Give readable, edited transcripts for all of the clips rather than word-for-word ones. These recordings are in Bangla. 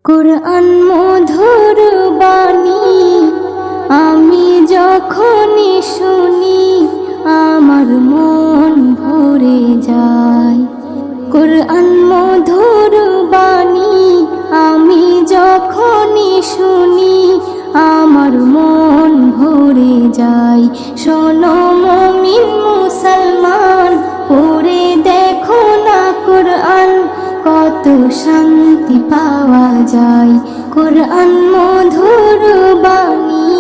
কুরআন মধুর বাণী আমি যখনই শুনি আমার মন ভরে যায়। কুরআন মধুর বাণী আমি যখনই শুনি আমার মন ভরে যায়। শোনো মুমিন মুসলমান, পড়ে দেখো না কুরআন, কত শান্তি পাওয়া যায়। কুরআন মধুর বাণী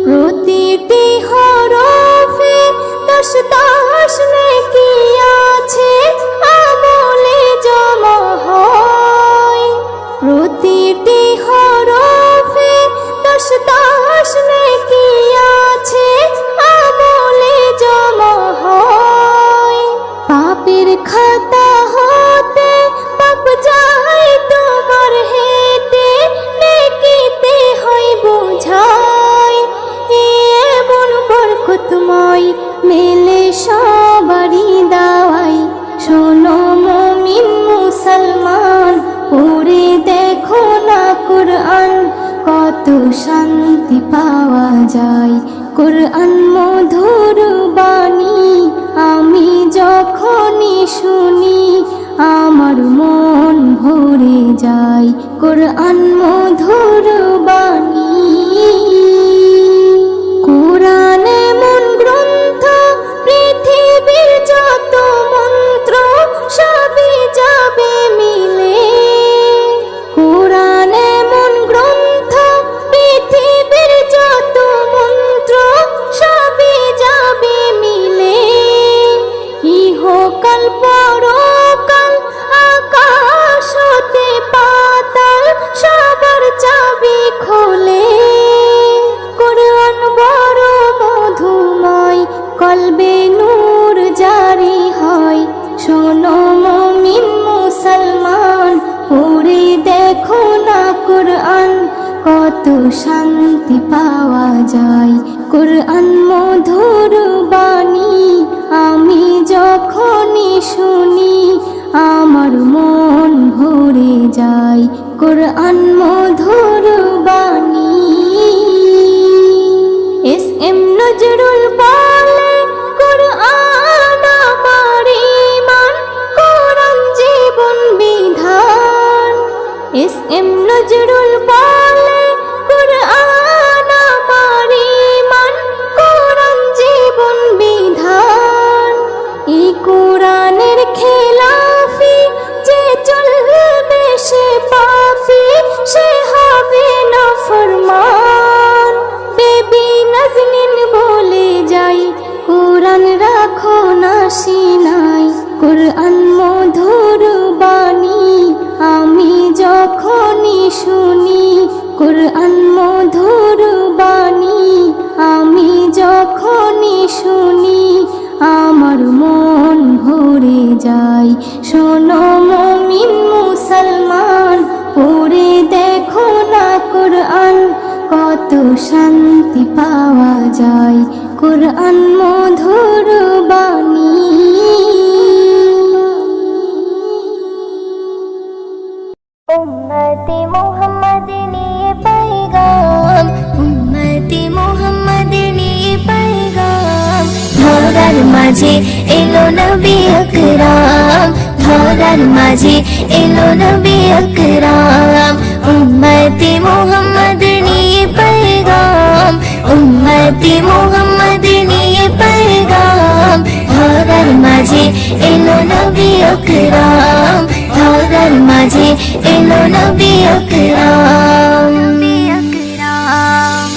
প্রতিটি হরফে দশ দশ নেকি আছে, আমলে জমা হয়। প্রতিটি হরফে দশ দশ নেকি আছে, আমলে জমা হয়। পাপের খাতা হতে পাপ যায় তোমার হেঁটে, নেকিতে হয় বোঝাই। এমন বরকতময় মেলে সবারই দাওয়াই। শোনো মুমিন মুসলমান, পড়ে দেখো না কুরআন, কত শান্তি পাওয়া যায়। কুরআন মধুর বাণী আমি যখনই শুনি আমার মন ভরে যায়। কুরআন মধুর বাণী কুরআন এমন গ্রন্থ, পৃথিবীর যত মন্ত্র সবই যাবে মিলে। কুরআন এমন গ্রন্থ, পৃথিবীর যত মন্ত্র সবই যাবে মিলে। ইহকাল পরকাল আকাশ হতে পাতাল সবার চাবি খোলে। কুরআন বড় মধুময়, কলবে নূর জারি হয়। শোনো মুমিন মুসলমান, পড়ে দেখো না কুরআন, কত শান্তি পাওয়া যায়। কুরআন মধুর বাণী আমি যখনই শুনি আমার মন ভরে যায়। কুরআন মধুর বাণী এস এম নজরুল বলে, কুরআন আমার ঈমান, কুরআন জীবন বিধান। এস এম নজরুল বলে, কুরআন আমার ঈমান, কুরআন জীবন বিধান। এই কুরআনের খেলাফি যে চলবে সে পাপী, সে হবে নাফরমান। বেবি নাজনীন বলে যাই, কুরআন রাখো না সিনায়। কুরআন মধুর বাণী আমি যখনই শুনি, কুরআন মধুর বাণী আমি যখনই শুনি আমার মন ভরে যায়। শোনো মুমিন মুসলমান, পড়ে দেখো না কুরআন, কত শান্তি পাওয়া যায়। কুরআন মধুর বাণী উম্মতে মুহাম্মদ নিয়ে পায়গাম, উম্মতে মুহাম্মদ নিয়ে পায়গাম। ধরার মাঝে এলো নবী আকরাম, ধরার মাঝে এলো নবী আকরাম। উম্মতে মুহাম্মদ নিয়ে পায়গাম, উম্মতে মুহাম্মদ নিয়ে পায়গাম। ধরার মাঝে এলো নবী আকরাম, ধরার মাঝে এলো নবী আকরাম।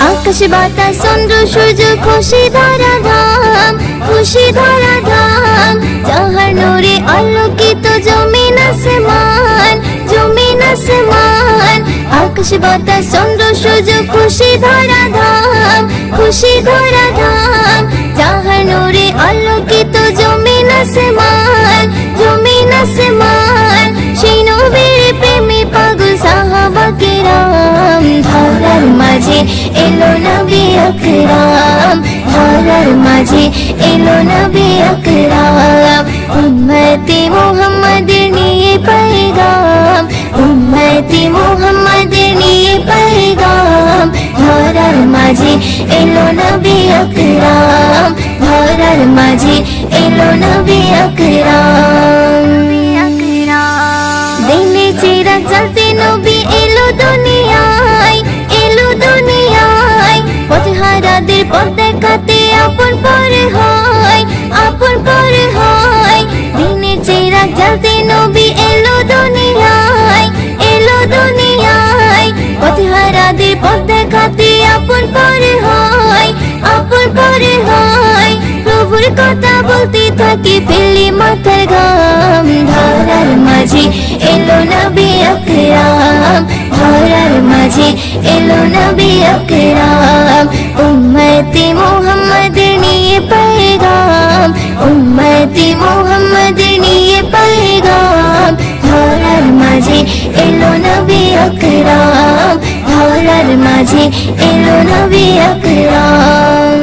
আকাশ বাতাস চন্দ্র সূর্য খুশি ধরা ধাম, খুশি ধরা ধাম। যাহার নূরে আলোকিত জমিন আসমান, জমিন আসমান। আকাশ বাতাস চন্দ্র সূর্য খুশি ধরা ধাম, খুশি ধরা ধাম। যাহার নূরে আলোকিত জমিন আসমান, জমিন আসমান। সেই নবীর প্রেমে পাগল সাহাবা কেরাম। ধরার মাঝে এলো নবী আকরাম, ধরার মাঝে এলো নবী আকরাম। উম্মতে মুহাম্মদ নিয়ে পায়গাম, মাঝে এলো নবী আকরাম, ধরার মাঝে এলো নবী আকরাম। দিনের চিরাগ জ্বালতে নবী এলো দুনিয়ায়, এলো দুনিয়ায়। পথহারাদের পথ দেখাতে আপন পরে হয়, আপন পরে হয়। দিনের চিরাগ জ্বালতে নবী এলো দুনিয়ায়, এলো দুনিয়ায়। পথহারাদের পথ দেখাতে আপন পরে হয়, আপন পরে হয়। প্রভুর কথা বলতে থাকি ফেলি মাথার ঘাম, ধরার মাঝে এলো নবী আকরাম, ধরার মাঝে এলো নবী আকরাম। উম্মতে মুহাম্মদের নিয়ে পয়গাম, উম্মতে মুহাম্মদের নিয়ে পয়গাম। ধরার মাঝে এলো নবী আকরাম, ধরার মাঝে এলো নবী আকরাম।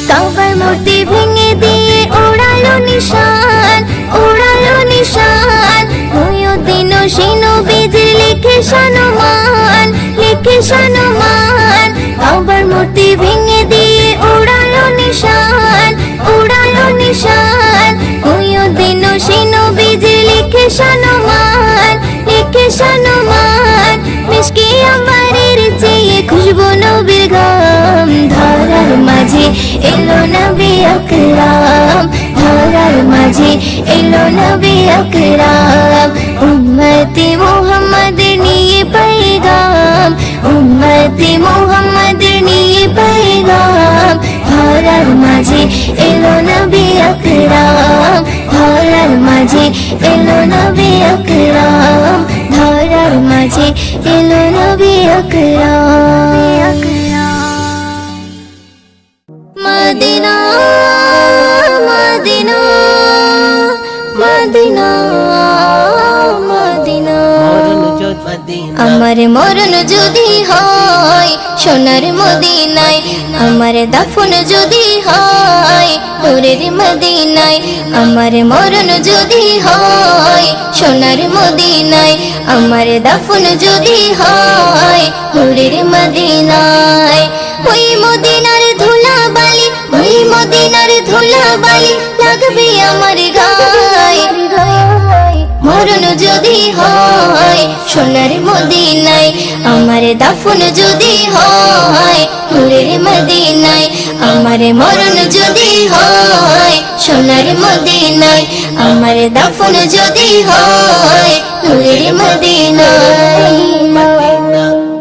কাবার মূর্তি ভেঙে দিয়ে ওড়ালো নিশান, ওড়ালো নিশান। মুহিউদ্দিন ও সেই নবীজির লিখে সম্মান, লিখে সম্মান। কাবার মূর্তি ভেঙে দিয়ে ওড়ালো নিশান, ওড়ালো নিশান। মুহিউদ্দিন ও সেই নবীজির লিখে সম্মান, লিখে সম্মান। মিশকে আম্বারের চেয়ে খুশবু নবীর ঘাম, ধরার মাঝে এলো নবী আকরাম, ধরার মাঝে এলো নবী আকরাম। উম্মতে মুহাম্মদের নিয়ে পয়গাম, উম্মতে মুহাম্মদের নিয়ে পয়গাম। ধরার মাঝে এলো নবী আকরাম, ধরার মাঝে এলো নবী আকরাম, ধরার মাঝে এলো নবী আকরাম। Medina Medina Medina Medina. আমার মরণ যদি হয় সোনার মদিনায়, আমার দাফন যদি হয় নূরের মদিনায়। আমার মরণ যদি হয় সোনার মদিনায়, আমার দাফন যদি হয় নূরের মদিনায়। ওই মদিনার ধুলা বালি, ওই মদিনার ধুলা বালি লাগবে আমার গায়ে। মরণ যদি হয় সোনার মদিনায়, আমার দাফন যদি হয় নূরের মদিনায়। আমার মরণ যদি হয় সোনার মদিনায়, আমার দাফন যদি হয় নূরের মদিনায়।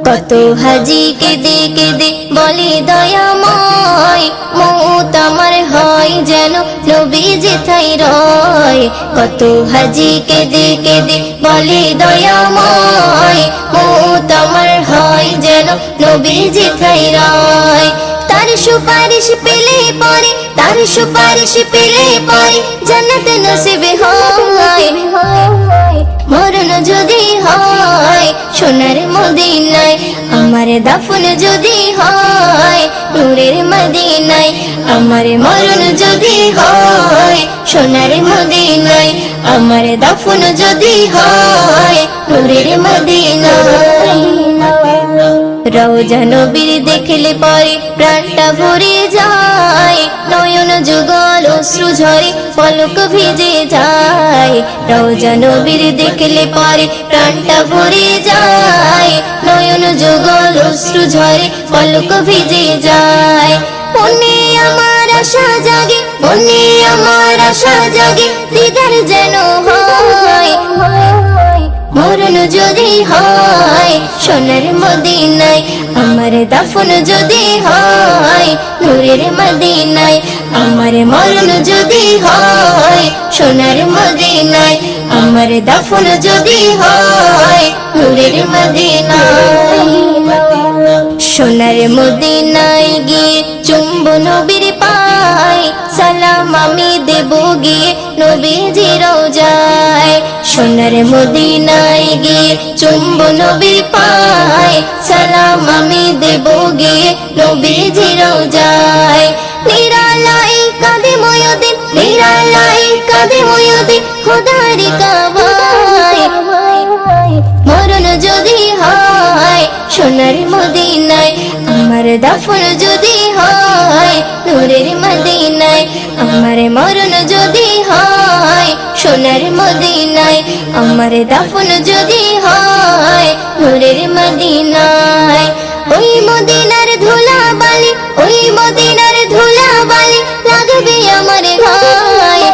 কত হাজি কেঁদে কেঁদে বলে দয়াময়, মৌত আমার হয় যেন নবীজি ঠাই রয়। কত হাজি কেঁদে কেঁদে বলে দয়াময়, মৌত আমার হয় যেন নবীজি ঠাই রয়। তার সুপারিশ পেলে পরে, তার সুপারিশ পেলে পরে জান্নাত নসিব হয়। মরণ যদি হয় সোনার মদিনায়, আমার দাফন যদি হয় নূরের মদিনায়। আমার মরণ যদি হয় সোনার মদিনায়, আমার দাফন যদি হয় নূরের মদিনায়। রওজা নবীর দেখলে পরে প্রাণটা ভরে যায়, নয়ন যুগল অশ্রু ঝরে পলক ভিজে যায়। রওজা নবীর দেখলে পরে প্রাণটা ভরে যায়, নয়ন যুগল অশ্রু ঝরে পলক ভিজে যায়। মনে আমার আশা জাগে, মনে আমার আশা জাগে দিদার যেন হয়। মরণ যদি হয় সোনার মদিনায়, আমার দাফন যদি হয় নূরের মদিনায়। আমার মরণ যদি হয় সোনার মদিনায়, আমার দাফন যদি হয় নূরের মদিনায়। সোনার মদিনায় গিয়ে চুম্ব নবীর পায়, সালাম আমি দেব গিয়ে নবীজির রওজায়। সোনার মদিনায় গিয়ে চুম্ব নবীর পায়, সালাম আমি দেব গিয়ে নবীজির রওজায়। নিরালাই কাঁদে ময়ূদিন, নিরালাই কাঁদে ময়ূদিন খোদার কাবায়। মরণ যদি হয় সোনার মদিনায়, দাফন যদি হয় নূরের মদিনায়, আমার মরণ যদি হয় সোনার মদিনায়, আমার দাফন যদি হয় নূরের মদিনায়। ওই মদিনার ধুলা বালি, ওই মদিনার ধুলা বালি লাগবে আমার গায়ে,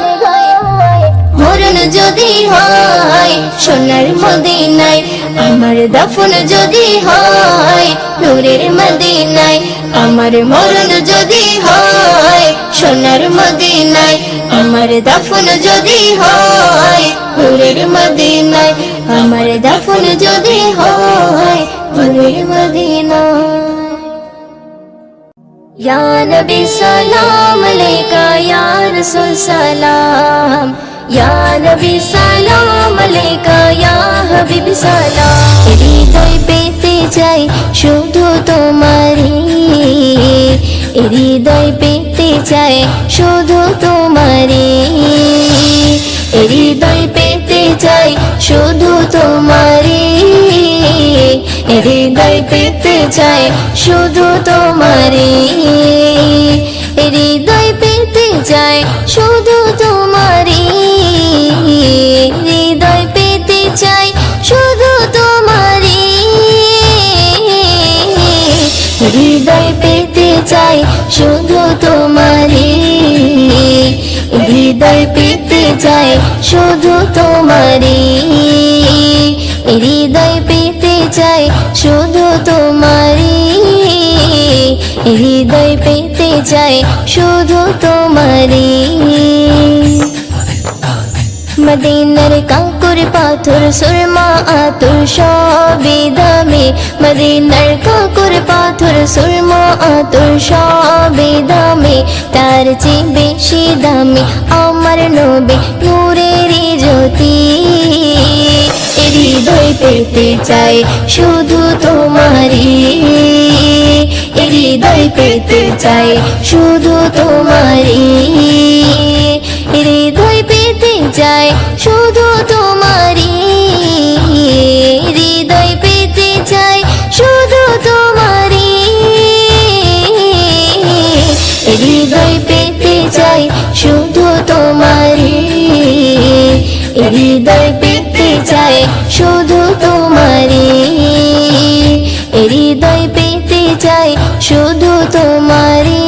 মরণ যদি হয় সোনার মদিনায়, আমার দাফন যদি হয় নূরের মদিনায়, আমার মরণ যদি হয় সোনার মদিনায়, আমার দাফন যদি হয় নূরের মদিনায়, আমার দাফন যদি হয় নূরের মদিনায়। या नबी सलाम अलैका या रसूल सलाम, या नबी सलाम अलैका या हबीब सलाम। হৃদয় পেতে চাই শুধু তোমারি, হৃদয় পেতে চাই শুধু তোমারি, হৃদয় পেতে চাই শুধু তোমারি, হৃদয় পেতে চাই শুধু তোমারি, হৃদয় পেতে চাই শুধু তোমারি, হৃদয় পেতে চাই শুধু তোমারি, হৃদয় পেতে চাই শুধু তোমারি, হৃদয় পেতে চাই শুধু তোমারি, হৃদয় পেতে চাই শুধু তোমারি, হৃদয় পেতে চাই শুধু তোমারি। মদিনার কাঁকুর পাথর সুরমা আতর সবই দামি, মদিনার কাঁকুর পাথর সুরমা আতর সবই দামি, তার চেয়ে বেশি দামি আমার নবী নূরের জ্যোতি। হৃদয় পেতে চাই শুধু তোমারি, হৃদয় পেতে চাই শুধু তোমারি, হৃদয় পেতে চাই শুধু তোমারি, হৃদয় পেতে চাই শুধু তোমারি, হৃদয় পেতে চাই শুধু তোমারি, হৃদয় পেতে চাই শুধু তোমারি, হৃদয় পেতে চাই শুধু তোমারি,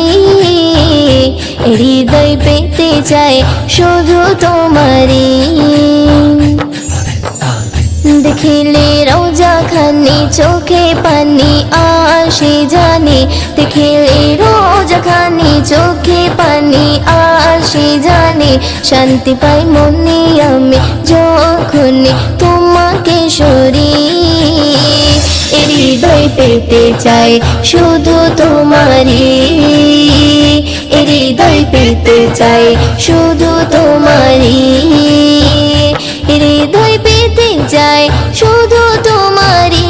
হৃদয় পেতে চাই শুধু তোমারি। দেখিলে রোজা খানি চোখে পানি আসে জানি, দেখিলে রোজা খানি চোখে পানি আসে জানি, শান্তি পাই মনে আমি যখন তোমাকে সরি। হৃদয় পেতে চাই শুধু তোমারি, হৃদয় পেতে চাই শুধু তোমারি, হৃদয় পেতে চাই শুধু তোমারি,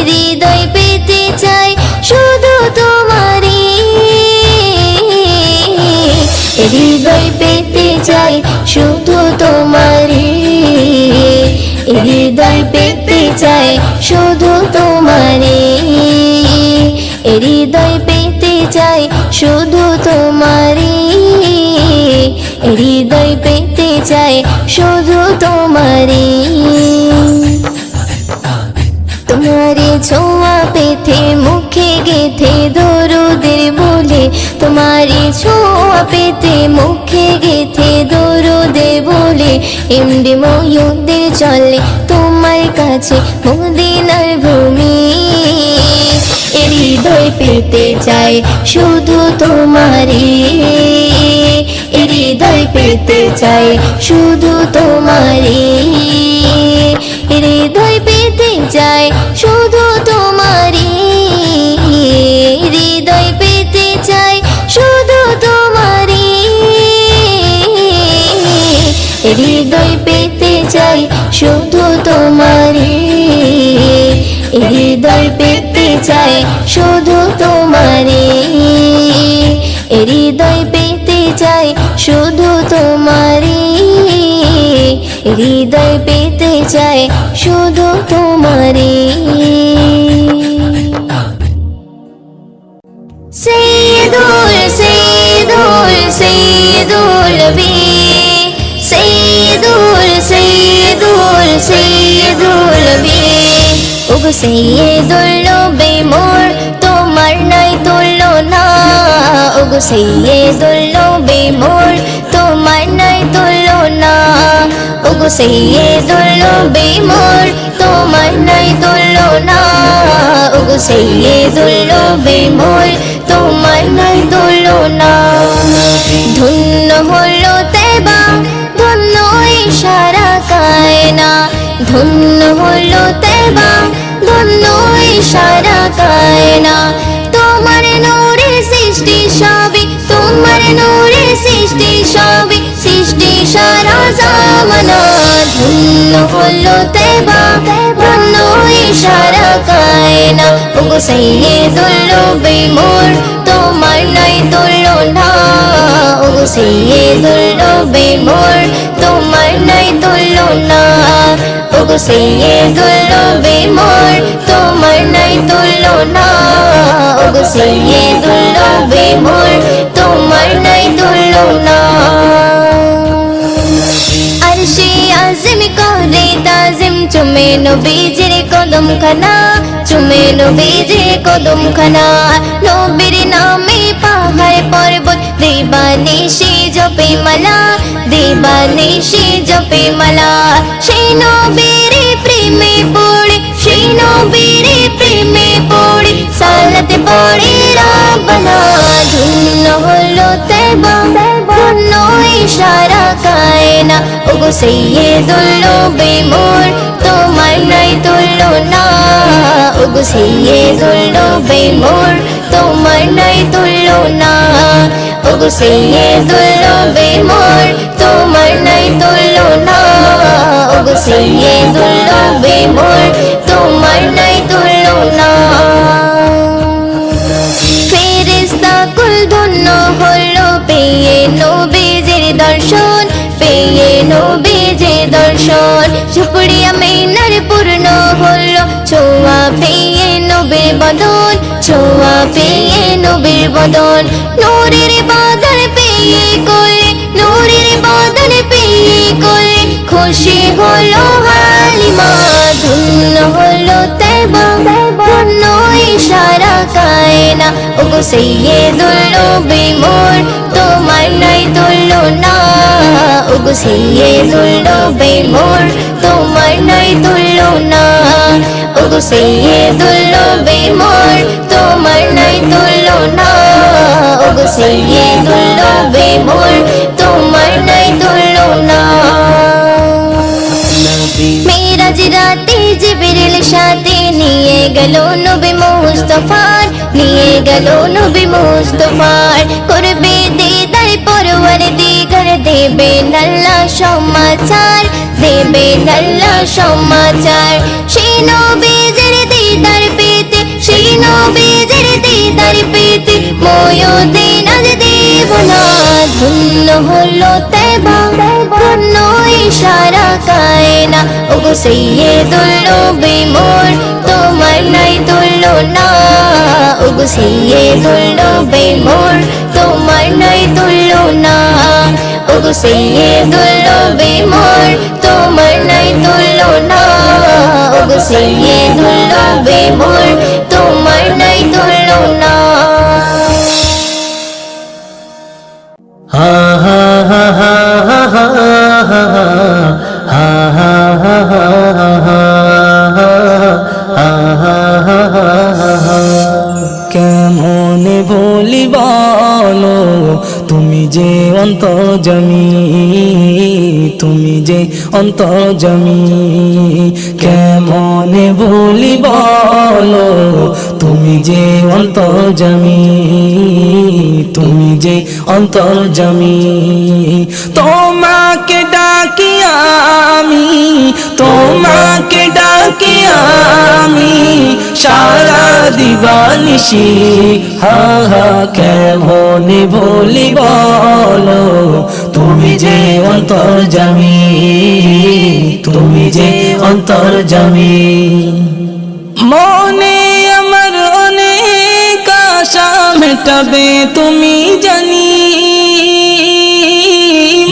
হৃদয় পেতে চাই শুধু তোমারি, হৃদয় পেতে চাই শুধু তোমারি, হৃদয় পেতে চাই শুধু তোমারি, হৃদয় পেতে চাই শুধু তোমারি, হৃদয় পেতে চাই শুধু তোমারি। তোমারে ছোঁয়া পেতে মুখে গেথে দরুদের বলে, তোমারে ছোঁয়া পেতে মুখে গেথে দরুদে বলে, এমডি ময়ূরদের চলে তোমার কাছে মদিনার ভূমি। হৃদয় পেতে চাই শুধু তোমারি, হৃদয় পেতে চাই শুধু তোমারি, হৃদয় পেতে চাই শুধু তোমারি, হৃদয় পেতে চাই শুধু তোমারি, হৃদয় পেতে চাই শুধু তোমারি, হৃদয় পেতে চাই শুধু তোমারি, হৃদয় পেতে চাই শুধু তোমারি, হৃদয় পেতে চাই শুধু তোমারি। সৈয়দুল সৈয়দুল সৈয়দুল নবী সৈয়দুল সৈয়দুল সৈয়দুল নবী ওগো সৈয়দুল নবী মোর তোমার নাই তুলনা ওগো সৈয়দুল নবী মোর তোমার নাই তুলনা ওগো সৈয়দুল নবী মোর তোমার নাই তুলনা ওগো সৈয়দুল নবী মোর তোমার নাই তুলনা ধন্য হলো তেবা ধন্য এই সারা কায়না ধন্য হলো তেবা ধন্য এই সারা কায়না তোমার নূরে সৃষ্টি সবই তোমার নূরে সৃষ্টি সবই সৃষ্টি সারা জামানা ধন্য হলো তেবা ধন্য এই সারা কায়না ওগো সৈয়দুল নবী মোর তোমার নাই তুলনা ওগো সৈয়দুল নবী মোর তোমার নাই তুলনা ওগো সৈয়দুল নবী মোর তোমার নাই তুলনা ওগো সৈয়দুল নবী মোর তোমার নাই তুলনা আরশে আযম করে তাজিম চুমে নবীজির কদম খানা চুমে নবীজির কদম খানা নবীর নামে পাহাড় পর্বত দিবানিশি জপে মালা দিবানিশি জপে মালা সেই নবীর প্রেমে পড়ে সেই নবীর প্রেমে পড়ে সালাত পড়ে রাব্বানা ধন্য হলো তেবা ধন্য এই সারা কায়না ওগো সৈয়দুল নবী মোর তোমার নাই তুলনা ওগো সৈয়দুল নবী মোর তোমার নাই তুলনা ওগো সৈয়দুল নবী মোর তোমার নাই তুলনা ওগো সৈয়দুল নবী মোর তোমার নাই তুলনা ফেরেশতা কুল ধন্য হলো পেয়ে নবীজির দর্শন পেয়ে নবীজির দর্শন শুকরিয়া মিনার পূর্ণ হলো ছোঁয়া পেয়ে নবীর বদন ছোঁয়া পেয়ে নবীর বদন নূরের বাদল পেয়ে কোলে নূরের বাদল পেয়ে কোলে খুশি হলো হালিমা ধন্য হলো তেবা ধন্য এই সারা কায়না ওগো সৈয়দুল নবী মোর তোমার নাই তুলনা ওগো সৈয়দুল নবী মোর তোমার নাই তুলনা ওগো সৈয়দুল নবী মোর তোমার নাই তুলনা ওগো সৈয়দুল নবী মোর তোমার নাই তুলনা মেরাজ রাতে জিবরিল সাথে নিয়ে গেল নবী মুস্তাফার নিয়ে গেল নবী মুস্তাফার করবে দিদার পরওয়ার দিগার দেবে আল্লাহ সমাচার দেবে আল্লাহ সমাচার সেই নবীজির দিদার পেতে সেই নবীজির দিদার পেতে ময়ূদিন আজ দেব না ধন্য হলো তেবা ধন্য এই সারা কায়না ওগো সৈয়দুল নবী মোর তোমার নাই তুলনা ওগো সৈয়দুল নবী মোর তোমার নাই তুলনা ওগো সৈয়দুল নবী মোর তোমার নাই তুলনা ওগো সৈয়দুল নবী মোর তোমার নাই তুলনা হা হা হা হা হা হা কেমনে বলি বলো তুমি যে অন্তর্যামী তুমি যে অন্তর্যামী কেমনে বলি বলো তুমি যে অন্তর্যামী তুমি যে অন্তর্যামী তোমাকে ডাকি আমি তোমাকে ডাকি আমি সারা দিবানিশি হা হা কেমনে বলি বলো তুমি যে অন্তর্যামী তুমি যে অন্তর্যামী মনে আমার অনেক আশা মেটা সাজাবে তুমি জানি,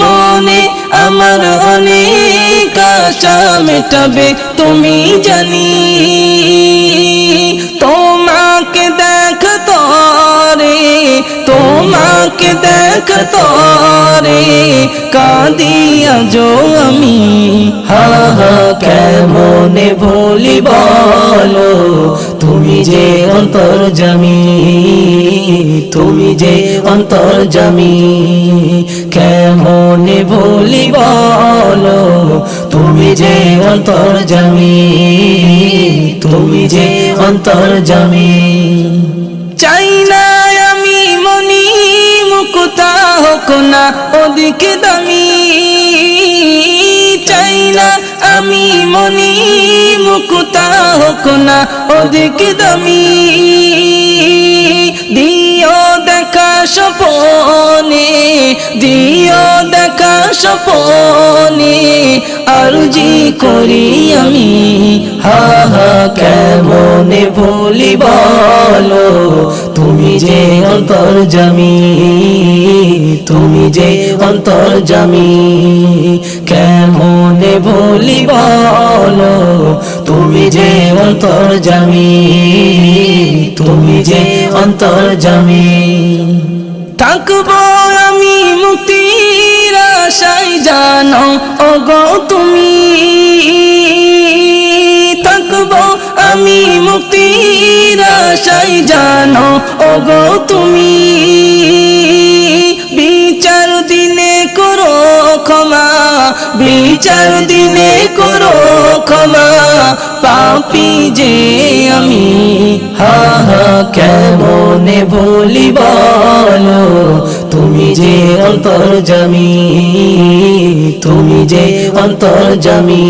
মনে আমার অনেক আশা মেটাবে তুমি জানি। তোমাকে দেখতো রে, তোমাকে দেখতো রে, কাঁদিয়া যো আমি, হা হা কেমনে ভুলি বলো, তুমি যে অন্তর্যামী, তুমি যে অন্তর্যামী। কেমনে ভুলি বলো, তুমি যে অন্তর্যামী, তুমি যে অন্তর্যামী। চাই না আমি মনি মুকুতা হোক না অধিক দামি, চাই না আমি মনি মুকুতা হোক না অধিক দামি। দিও দেখা স্বপনে, দিও দেখা স্বপনে, আরজি করি আমি, হা হা কেমনে ভুলি বলো, তুমি যে অন্তর্যামী, তুমি যে অন্তর্যামী। কেমনে ভুলি বলো, তুমি যে অন্তর্যামী, তুমি যে অন্তর্যামী। থাকবো আমি মুক্তির আশায় জানো ওগো তুমি, থাকবো আমি মুক্তির আশায় জানো ওগো তুমি। বিচার দিনে করো ক্ষমা, বিচার দিনে করো ক্ষমা, পাপী যে আমি, হা হা কেমনে ভুলি বলো, তুমি যে অন্তর্যামী, তুমি যে অন্তর্যামী।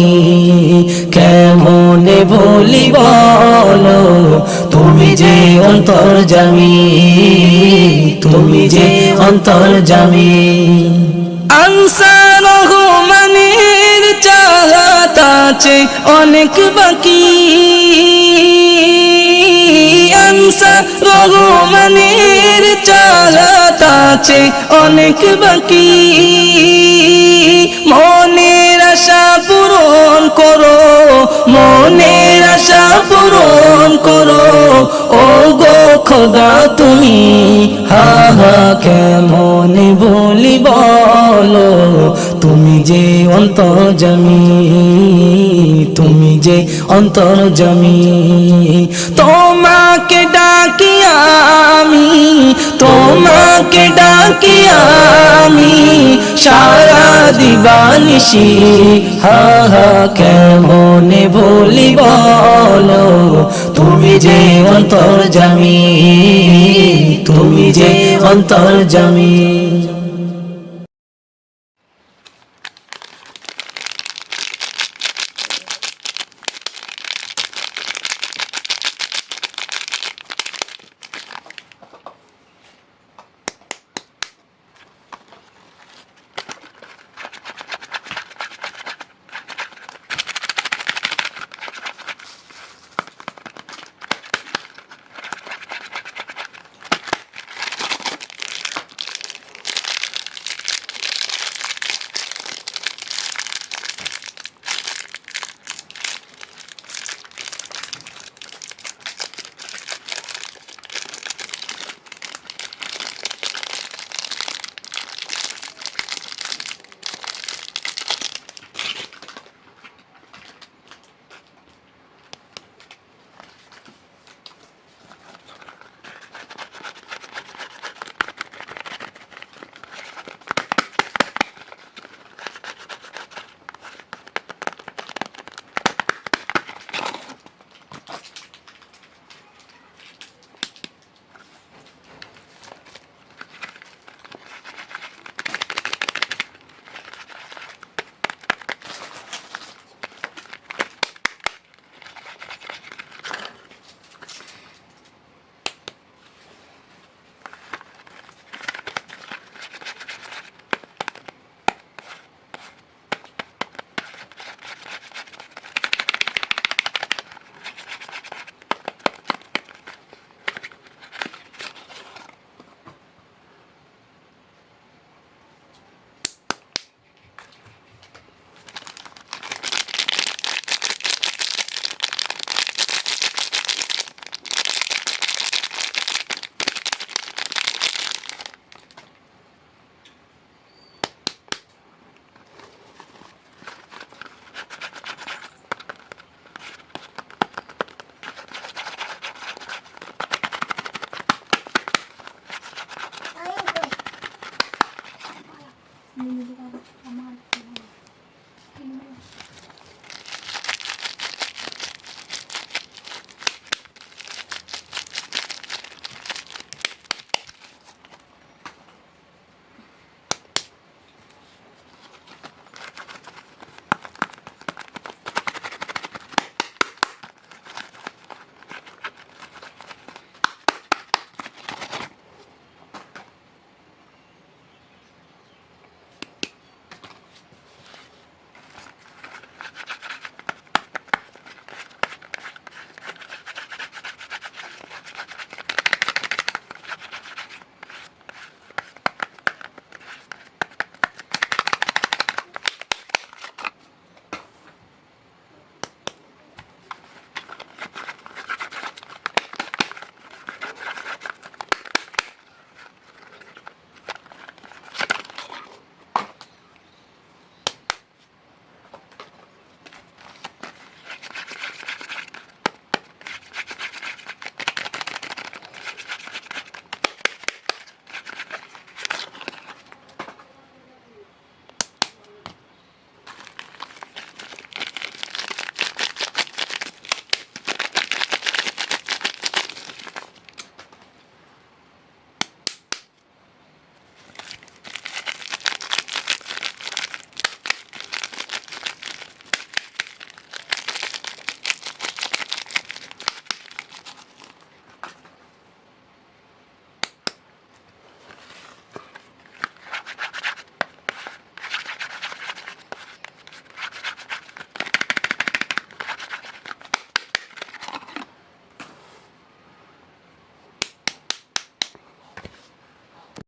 কেমনে ভুলি বলো, তুমি যে অন্তর্যামী, তুমি যে অন্তর্যামী। আনসার রহমানের চাহত আছে অনেক বাকি, আনসার রহমানের চাহত আছে অনেক বাকি। মনের আশা পূরণ করো, মনের আশা পূরণ করো, ও গো খোদা তুমি, হা হা কেমনে বলি বলো, তুমি যে অন্তর্যামী, তুমি যে অন্তর্যামী। তোমাকে ডাকি আমি, তোমাকে ডাকি আমি, সারা দিবানিশি, হা হা কেমনে ভুলি বলো, তুমি যে অন্তর্যামী, তুমি যে অন্তর্যামী।